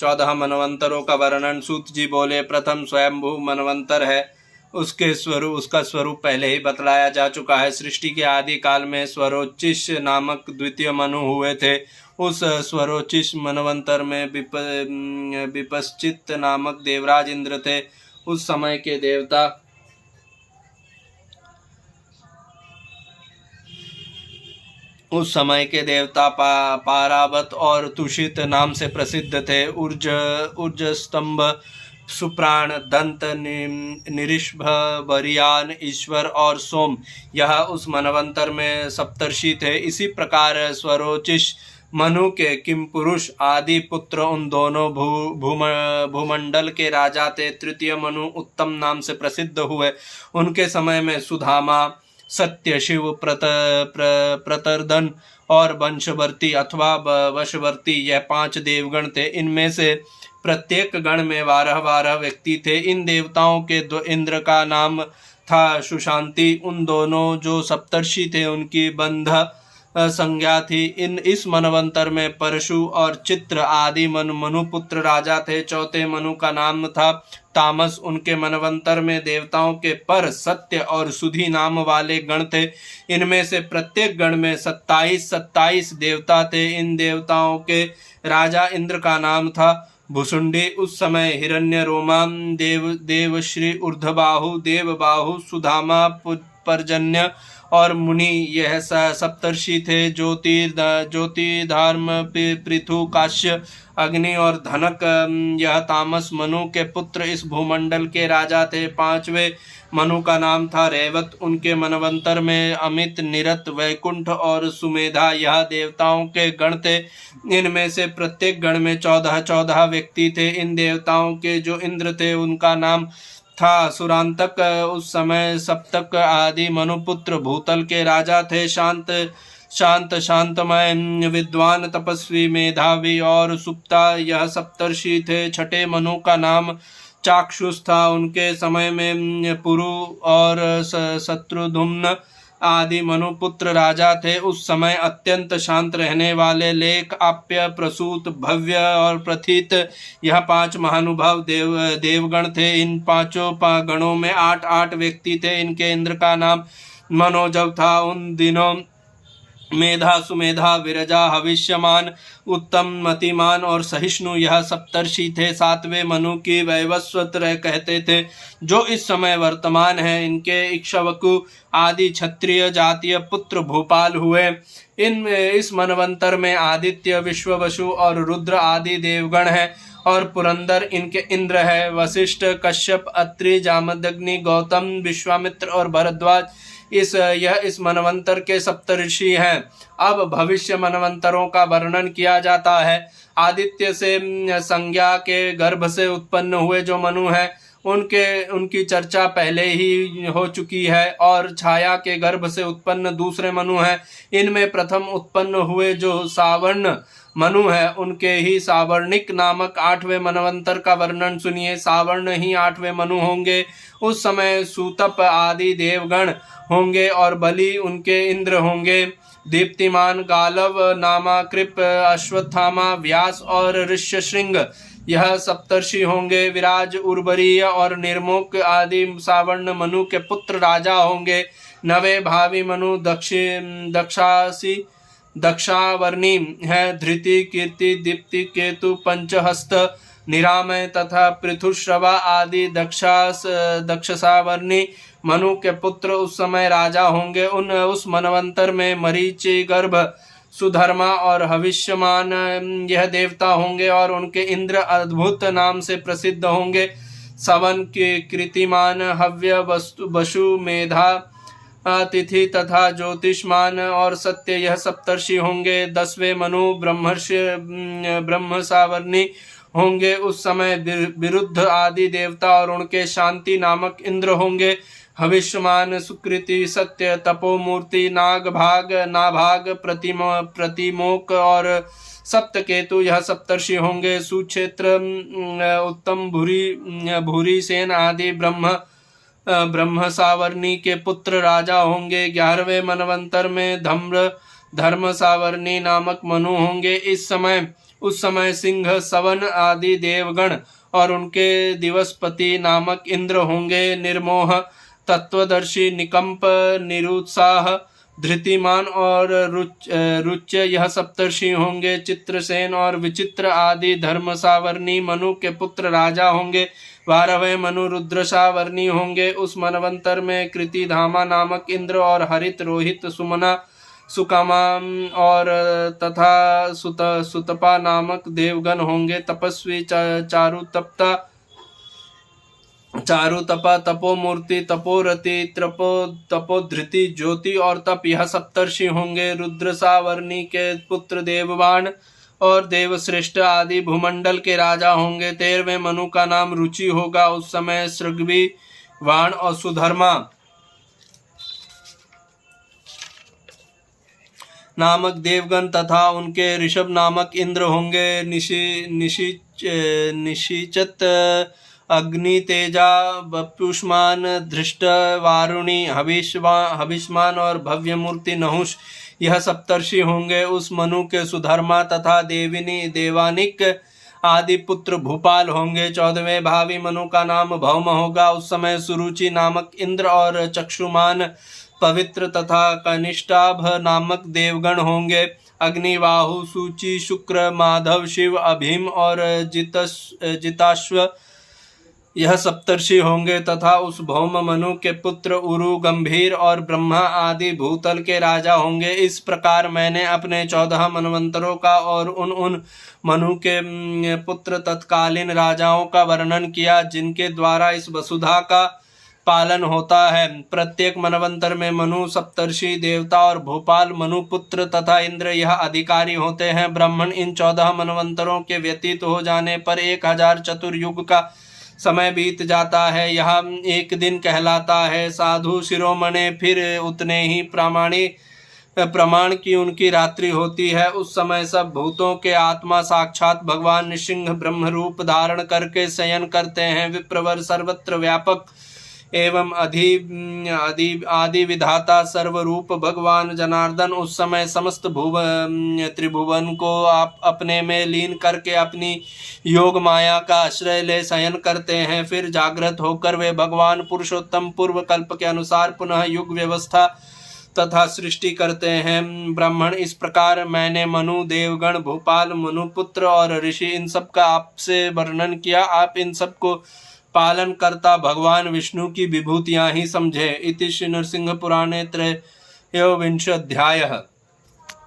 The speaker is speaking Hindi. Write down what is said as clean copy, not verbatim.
14 मनवंतरों का वर्णन। सूत जी बोले, प्रथम स्वयंभू मनवंतर है, उसका स्वरूप पहले ही बतलाया जा चुका है। सृष्टि के आदि काल में स्वरोचिष नामक द्वितीय मनु हुए थे। उस स्वरोचिष मनवंतर में विपश्चित नामक देवराज इंद्र थे। उस समय के देवता पारावत और तुषित नाम से प्रसिद्ध थे। उर्ज स्तंभ, सुप्राण, दंत, निरिष्भ, वरियान, ईश्वर और सोम, यह उस मनवंतर में सप्तर्षि थे। इसी प्रकार स्वरोचिष मनु के किम पुरुष आदि पुत्र उन दोनों भूमंडल के राजा थे। तृतीय मनु उत्तम नाम से प्रसिद्ध हुए। उनके समय में सुधामा, सत्य, शिव, प्रतर्दन और वंशवर्ती अथवा वशवर्ती, यह 5 देवगण थे। इनमें से प्रत्येक गण में 12 व्यक्ति थे। इन देवताओं के इंद्र का नाम था सुशांति। उन दोनों जो सप्तर्षि थे उनकी बंध संज्ञा थी। इस मनवंतर में परशु और चित्र आदि मनुपुत्र राजा थे। चौथे मनु का नाम था तामस। उनके मनवंतर में देवताओं के पर, सत्य और सुधि नाम वाले गण थे। इनमें से प्रत्येक गण में 27 देवता थे। इन देवताओं के राजा इंद्र का नाम था भुसुंडी। उस समय हिरण्य रोमा, देवश्री, ऊर्ध्वबाहु, देवबाहु, सुधामा, पर्जन्य और मुनि, यह सप्तर्षि थे। ज्योति, धार्म, पृथु, काश्य, अग्नि और धनक, यह तामस मनु के पुत्र इस भूमंडल के राजा थे। 5वें मनु का नाम था रेवत। उनके मनवंतर में अमित, निरत, वैकुंठ और सुमेधा, यह देवताओं के गण थे। इनमें से प्रत्येक गण में 14 व्यक्ति थे। इन देवताओं के जो इंद्र थे उनका नाम था सुरांतक। उस समय सप्तक आदि मनुपुत्र भूतल के राजा थे। शांतमय, विद्वान, तपस्वी, मेधावी और सुप्ता, यह सप्तर्षि थे। छठे मनु का नाम चाक्षुष था। उनके समय में पुरु और शत्रुधुम्न आदि मनुपुत्र राजा थे। उस समय अत्यंत शांत रहने वाले लेख, आप्य, प्रसूत, भव्य और प्रथित, यह 5 महानुभाव देवगण थे। इन 5 गणों में 8 व्यक्ति थे। इनके इंद्र का नाम मनोजव था। उन दिनों मेधा, सुमेधा, विरजा, हविष्यमान, उत्तम, मतिमान और सहिष्णु, यह सप्तर्षि थे। 7वें मनु की वैवस्वत कहते थे, जो इस समय वर्तमान है। इनके इक्ष्वाकु आदि क्षत्रिय जातीय पुत्र भूपाल हुए। इस मनवंतर में आदित्य, विश्ववसु और रुद्र आदि देवगण हैं और पुरंदर इनके इंद्र है। वशिष्ठ, कश्यप, अत्रि, जामदग्नि, गौतम, विश्वामित्र और भरद्वाज, इस मनवंतर के सप्तऋषि हैं। अब भविष्य मनवंतरों का वर्णन किया जाता है। आदित्य से संज्ञा के गर्भ से उत्पन्न हुए जो मनु हैं उनकी चर्चा पहले ही हो चुकी है। और छाया के गर्भ से उत्पन्न दूसरे मनु हैं। इनमें प्रथम उत्पन्न हुए जो सावर्ण मनु है उनके ही सावर्णिक नामक 8वें मनवंतर का वर्णन सुनिए। सावर्ण ही 8वें मनु होंगे। उस समय सूतप आदि देवगण होंगे और बलि उनके इंद्र होंगे। दीप्तिमान, गालव, नामाकृप, अश्वत्थामा, व्यास और ऋष्यशृंग, यह सप्तर्षि होंगे। विराज, उर्वरीय और निर्मोक आदि सावर्ण मनु के पुत्र राजा होंगे। 9वें भावी मनु दक्षावर्णी है। धृति, कीर्ति, दीप्ति, केतु, पंचहस्त, निरामय तथा पृथुश्रवा आदि दक्षसावर्णी मनु के पुत्र उस समय राजा होंगे। उस मनवंतर में मरीचि, गर्भ, सुधर्मा और हविष्यमान, यह देवता होंगे और उनके इंद्र अद्भुत नाम से प्रसिद्ध होंगे। सवन, कृतिमान, हव्य, वसु, मेधा, तिथि तथा ज्योतिष्मान और सत्य, यह सप्तर्षि होंगे। 10वें मनु ब्रह्मसावर्णी होंगे। उस समय विरुद्ध आदि देवता और उनके शांति नामक इंद्र होंगे। हविष्यमान, सुकृति, सत्य, तपोमूर्ति, नाभाग, प्रतिमोक और सप्तकेतु, यह सप्तर्षि होंगे। सुक्षेत्र, उत्तम, भूरी सेन आदि ब्रह्म सावर्णी के पुत्र राजा होंगे। 11वें मनवंतर में धर्म सावर्णी नामक मनु होंगे। इस समय उस समय सिंह, सवन आदि देवगण और उनके दिवसपति नामक इंद्र होंगे। निर्मोह, तत्वदर्शी, निकंप, निरुत्साह, धृतिमान और रुच्य यह सप्तर्षि होंगे। चित्रसेन और विचित्र आदि धर्मसावर्णी मनु के पुत्र राजा होंगे। 12वें मनु रुद्रसावर्णी होंगे। उस मनवंतर में कृतिधामा नामक इंद्र और हरित, रोहित, सुमना, सुकामा और तथा सुतपा नामक देवगण होंगे। तपस्वी, चारुतपा, तपोमूर्ति, तपोरति, तपोधृति, ज्योति और तप यह सप्तर्षि होंगे। रुद्रसावर्णी के पुत्र देववान और देवश्रेष्ठ आदि भूमंडल के राजा होंगे। 13वें मनु का नाम रुचि होगा। उस समय सृग्वी, वाण और सुधर्मा नामक देवगण तथा उनके ऋषभ नामक इंद्र होंगे। निशिचत, अग्नि, तेजा, बपुष्मान, धृष्ट, वारुणी, हविष्मान और भव्यमूर्ति नहुष यह सप्तर्षि होंगे। उस मनु के सुधर्मा तथा देविनी, देवानिक आदि पुत्र भूपाल होंगे। 14वें भावी मनु का नाम भौम होगा। उस समय सुरुचि नामक इंद्र और चक्षुमान, पवित्र तथा कनिष्ठाभ नामक देवगण होंगे। अग्निवाहु, सूचि, शुक्र, माधव, शिव, अभीम और जिताश्व यह सप्तर्षि होंगे तथा उस भौम मनु के पुत्र उरु, गंभीर और ब्रह्मा आदि भूतल के राजा होंगे। इस प्रकार मैंने अपने 14 मनवंतरों का और उन मनु के पुत्र तत्कालीन राजाओं का वर्णन किया जिनके द्वारा इस वसुधा का पालन होता है। प्रत्येक मनवंतर में मनु, सप्तर्षि, देवता और भूपाल, मनु पुत्र तथा इंद्र यह अधिकारी होते हैं। ब्राह्मण इन 14 मनवंतरों के व्यतीत हो जाने पर 1000 चतुर्युग का समय बीत जाता है। यह एक दिन कहलाता है। साधु शिरोमणे फिर उतने ही प्रमाण की उनकी रात्रि होती है। उस समय सब भूतों के आत्मा साक्षात भगवान नृसिंह ब्रह्म रूप धारण करके शयन करते हैं। विप्रवर, सर्वत्र व्यापक एवं आदि विधाता सर्वरूप भगवान जनार्दन उस समय समस्त त्रिभुवन को आप अपने में लीन करके अपनी योग माया का आश्रय ले शयन करते हैं। फिर जागृत होकर वे भगवान पुरुषोत्तम पूर्व कल्प के अनुसार पुनः युग व्यवस्था तथा सृष्टि करते हैं। ब्राह्मण इस प्रकार मैंने मनु, देवगण, भूपाल, मनुपुत्र और ऋषि इन सब का आपसे वर्णन किया। आप इन सब को पालन करता भगवान विष्णु की विभूतियां ही समझे। इति श्री नृसिंह पुराणे 23वां अध्यायः।